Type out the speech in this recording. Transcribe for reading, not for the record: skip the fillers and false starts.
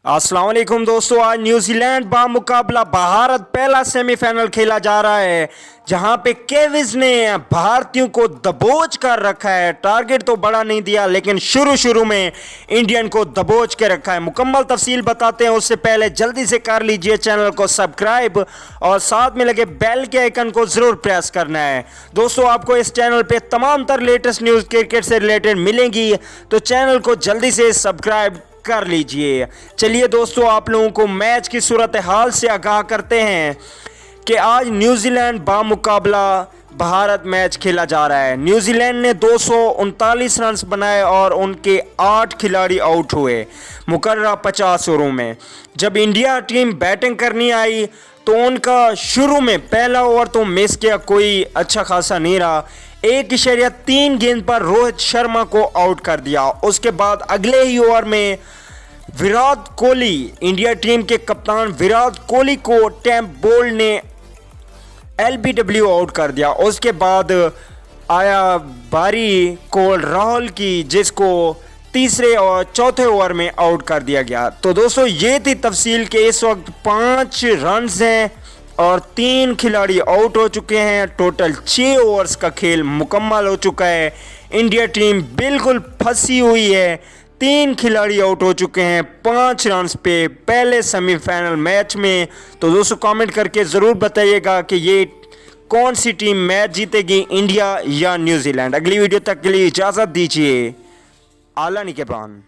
अस्सलाम वालेकुम दोस्तों, आज न्यूजीलैंड बामुकाबला भारत पहला सेमीफाइनल खेला जा रहा है जहां पे केविस ने भारतीयों को दबोच कर रखा है। टारगेट तो बड़ा नहीं दिया लेकिन शुरू में इंडियन को दबोच के रखा है। मुकम्मल तफसील बताते हैं, उससे पहले जल्दी से कर लीजिए चैनल को सब्सक्राइब और साथ में लगे बेल के आइकन को जरूर प्रेस करना है। दोस्तों, आपको इस चैनल पे तमाम तर लेटेस्ट न्यूज़ क्रिकेट से रिलेटेड मिलेंगी, तो चैनल को जल्दी से सब्सक्राइब कर लीजिए। चलिए दोस्तों, आप लोगों को मैच की सूरत हाल से आगाह करते हैं कि आज न्यूजीलैंड बामुकाबला भारत मैच खेला जा रहा है। न्यूजीलैंड ने 239 रन बनाए और उनके 8 खिलाड़ी आउट हुए मुकर्रर 50 ओवरों में। जब इंडिया टीम बैटिंग करनी आई तो उनका शुरू में पहला ओवर तो मिस किया, कोई अच्छा खासा नहीं रहा। 1.3 गेंद पर रोहित शर्मा को आउट कर दिया। उसके बाद अगले ही ओवर में विराट कोहली, इंडिया टीम के कप्तान विराट कोहली को टेम बोल्ट ने एलबीडब्ल्यू आउट कर दिया। उसके बाद आया बारी कोल राहुल की, जिसको तीसरे और चौथे ओवर में आउट कर दिया गया। तो दोस्तों, ये थी तफसील के इस वक्त 5 रन हैं और 3 खिलाड़ी आउट हो चुके हैं। टोटल 6 ओवर्स का खेल मुकम्मल हो चुका है। इंडिया टीम बिल्कुल फंसी हुई है। 3 खिलाड़ी आउट हो चुके हैं 5 रन पे पहले सेमीफाइनल मैच में। तो दोस्तों, कमेंट करके ज़रूर बताइएगा कि ये कौन सी टीम मैच जीतेगी, इंडिया या न्यूजीलैंड। अगली वीडियो तक के लिए इजाज़त दीजिए। आला निगहबान।